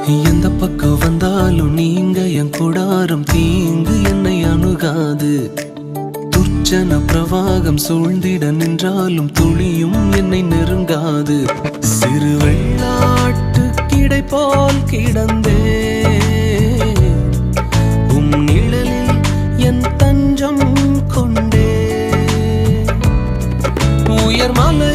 எந்த பக்கம் வந்தாலும் நீங்க என் கூடாரம் தீங்கு என்னை அணுகாது. துர்ச்சன பிரவாகம் சூழ்ந்திட நின்றாலும் துளியும் என்னை நெருங்காது. சிறு வெள்ளாட்டு கிடை போல் கிடந்தே நிழலில் என் தஞ்சம் கொண்டே. உயர் மலை